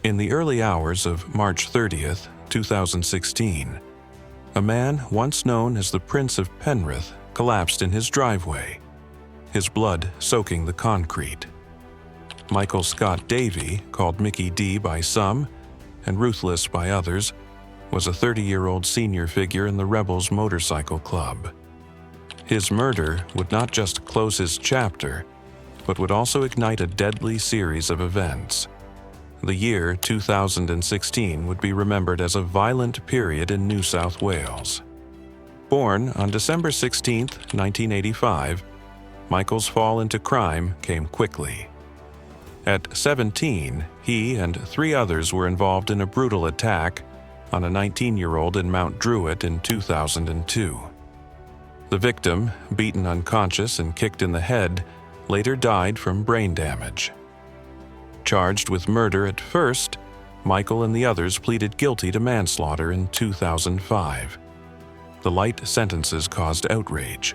In the early hours of March 30th, 2016, a man once known as the Prince of Penrith collapsed in his driveway, his blood soaking the concrete. Michael Scott Davey, called Mickey D by some and Ruthless by others, was a 30-year-old senior figure in the Rebels Motorcycle Club. His murder would not just close his chapter, but would also ignite a deadly series of events. The year 2016 would be remembered as a violent period in New South Wales. Born on December 16, 1985, Michael's fall into crime came quickly. At 17, he and 3 others were involved in a brutal attack on a 19-year-old in Mount Druitt in 2002. The victim, beaten unconscious and kicked in the head, later died from brain damage. Charged with murder at first, Michael and the others pleaded guilty to manslaughter in 2005. The light sentences caused outrage.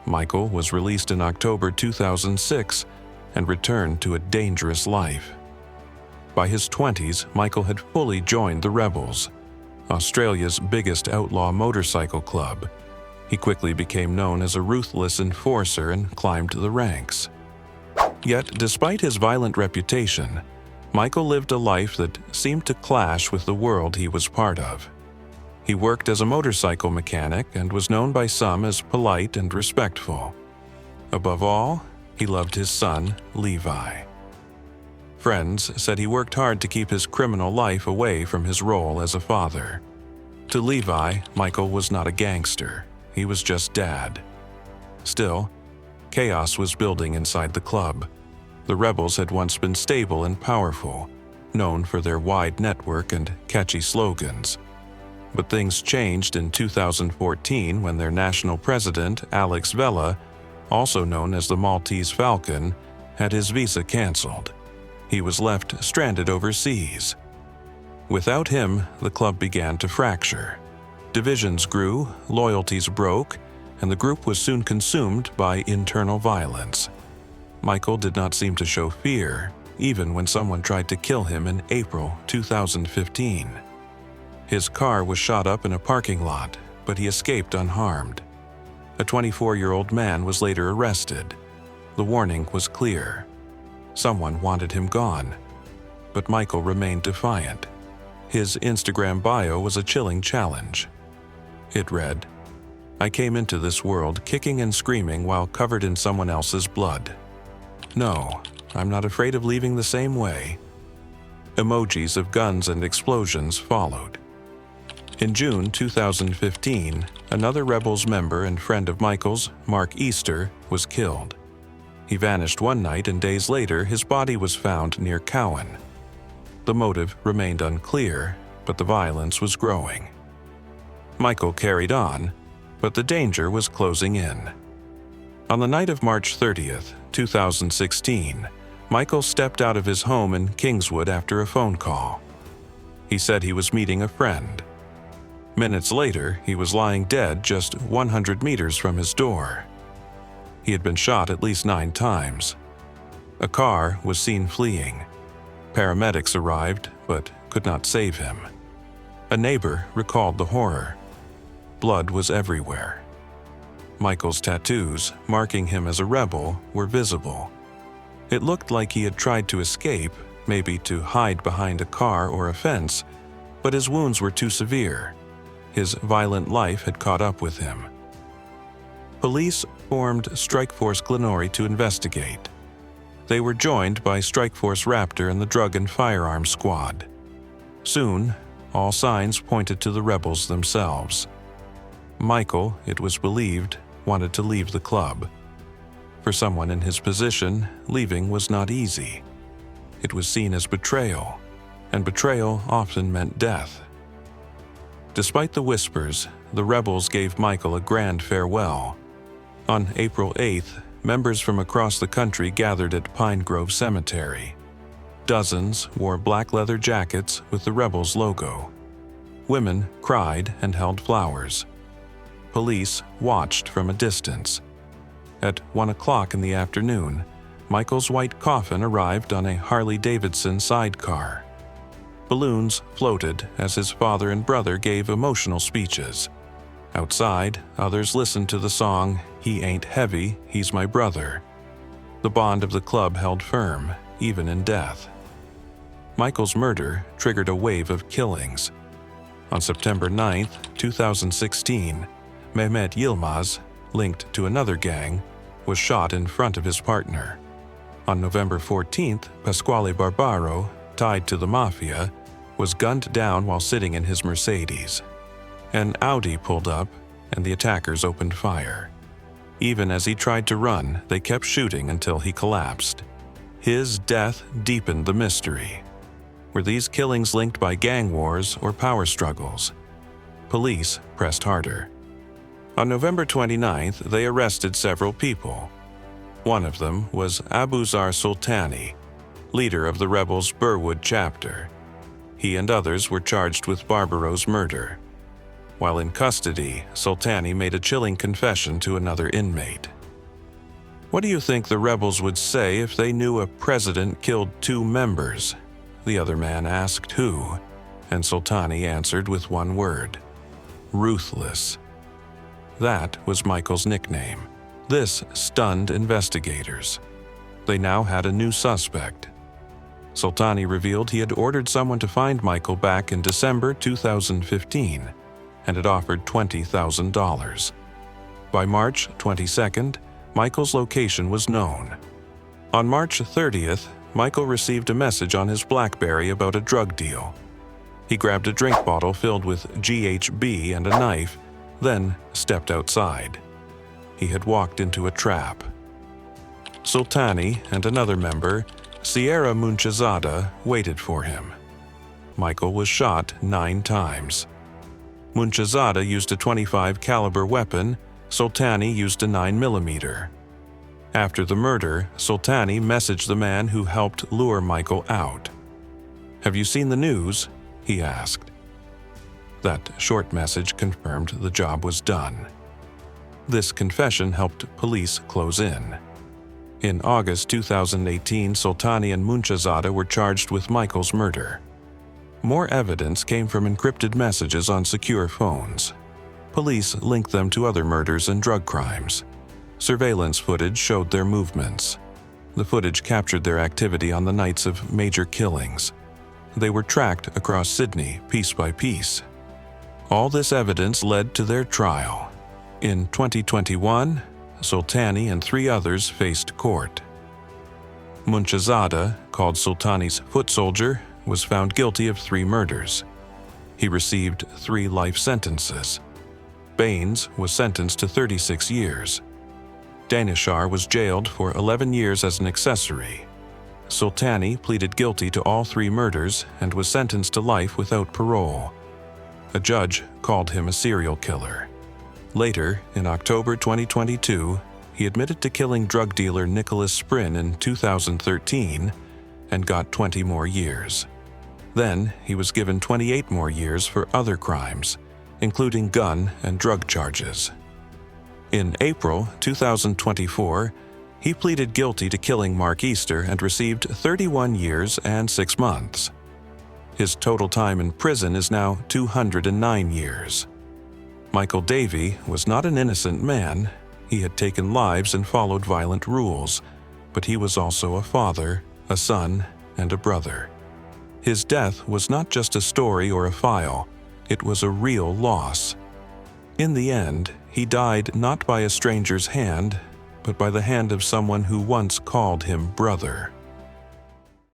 Michael was released in October 2006 and returned to a dangerous life. By his 20s, Michael had fully joined the Rebels, Australia's biggest outlaw motorcycle club. He quickly became known as a ruthless enforcer and climbed the ranks. Yet, despite his violent reputation, Michael lived a life that seemed to clash with the world he was part of. He worked as a motorcycle mechanic and was known by some as polite and respectful. Above all, he loved his son, Levi. Friends said he worked hard to keep his criminal life away from his role as a father. To Levi, Michael was not a gangster. He was just Dad. Still, chaos was building inside the club. The Rebels had once been stable and powerful, known for their wide network and catchy slogans. But things changed in 2014 when their national president, Alex Vella, also known as the Maltese Falcon, had his visa canceled. He was left stranded overseas. Without him, the club began to fracture. Divisions grew, loyalties broke, and the group was soon consumed by internal violence. Michael did not seem to show fear, even when someone tried to kill him in April 2015. His car was shot up in a parking lot, but he escaped unharmed. A 24-year-old man was later arrested. The warning was clear. Someone wanted him gone, but Michael remained defiant. His Instagram bio was a chilling challenge. It read, "I came into this world kicking and screaming while covered in someone else's blood. No, I'm not afraid of leaving the same way." Emojis of guns and explosions followed. In June 2015, another Rebels member and friend of Michael's, Mark Easter, was killed. He vanished one night and days later his body was found near Cowan. The motive remained unclear, but the violence was growing. Michael carried on, but the danger was closing in. On the night of March 30th, 2016, Michael stepped out of his home in Kingswood after a phone call. He said he was meeting a friend. Minutes later, he was lying dead just 100 meters from his door. He had been shot at least 9 times. A car was seen fleeing. Paramedics arrived, but could not save him. A neighbor recalled the horror. Blood was everywhere. Michael's tattoos, marking him as a rebel, were visible. It looked like he had tried to escape, maybe to hide behind a car or a fence, but his wounds were too severe. His violent life had caught up with him. Police formed Strikeforce Glenorrhea to investigate. They were joined by Strikeforce Raptor and the Drug and Firearms Squad. Soon, all signs pointed to the Rebels themselves. Michael, it was believed, wanted to leave the club. For someone in his position, leaving was not easy. It was seen as betrayal, and betrayal often meant death. Despite the whispers, the Rebels gave Michael a grand farewell. On April 8th, members from across the country gathered at Pine Grove Cemetery. Dozens wore black leather jackets with the Rebels logo. Women cried and held flowers. Police watched from a distance. At 1 o'clock in the afternoon, Michael's white coffin arrived on a Harley-Davidson sidecar. Balloons floated as his father and brother gave emotional speeches. Outside, others listened to the song, "He Ain't Heavy, He's My Brother." The bond of the club held firm, even in death. Michael's murder triggered a wave of killings. On September 9, 2016, Mehmet Yilmaz, linked to another gang, was shot in front of his partner. On November 14, Pasquale Barbaro, tied to the mafia, was gunned down while sitting in his Mercedes. An Audi pulled up, and the attackers opened fire. Even as he tried to run, they kept shooting until he collapsed. His death deepened the mystery. Were these killings linked by gang wars or power struggles? Police pressed harder. On November 29th, they arrested several people. One of them was Abuzar Sultani, leader of the rebels' Burwood chapter. He and others were charged with Barbaro's murder. While in custody, Sultani made a chilling confession to another inmate. "What do you think the rebels would say if they knew a president killed 2 members?" The other man asked who, and Sultani answered with one word: ruthless. That was Michael's nickname. This stunned investigators. They now had a new suspect. Sultani revealed he had ordered someone to find Michael back in December 2015 and had offered $20,000. By March 22nd, Michael's location was known. On March 30th, Michael received a message on his BlackBerry about a drug deal. He grabbed a drink bottle filled with GHB and a knife, then stepped outside. He had walked into a trap. Sultani and another member, Sierra Munchazada, waited for him. Michael was shot 9 times. Munchazada used a .25 caliber weapon, Sultani used a 9mm. After the murder, Sultani messaged the man who helped lure Michael out. "Have you seen the news?" he asked. That short message confirmed the job was done. This confession helped police close in. In August 2018, Sultani and Munchazada were charged with Michael's murder. More evidence came from encrypted messages on secure phones. Police linked them to other murders and drug crimes. Surveillance footage showed their movements. The footage captured their activity on the nights of major killings. They were tracked across Sydney piece by piece. All this evidence led to their trial. In 2021, Sultani and 3 others faced court. Munchazada, called Sultani's foot soldier, was found guilty of 3 murders. He received 3 life sentences. Baines was sentenced to 36 years. Danishar was jailed for 11 years as an accessory. Sultani pleaded guilty to all 3 murders and was sentenced to life without parole. A judge called him a serial killer. Later, in October 2022, he admitted to killing drug dealer Nicholas Sprin in 2013 and got 20 more years. Then, he was given 28 more years for other crimes, including gun and drug charges. In April 2024, he pleaded guilty to killing Mark Easter and received 31 years and 6 months. His total time in prison is now 209 years. Michael Davey was not an innocent man. He had taken lives and followed violent rules, but he was also a father, a son, and a brother. His death was not just a story or a file, it was a real loss. In the end, he died not by a stranger's hand, but by the hand of someone who once called him brother.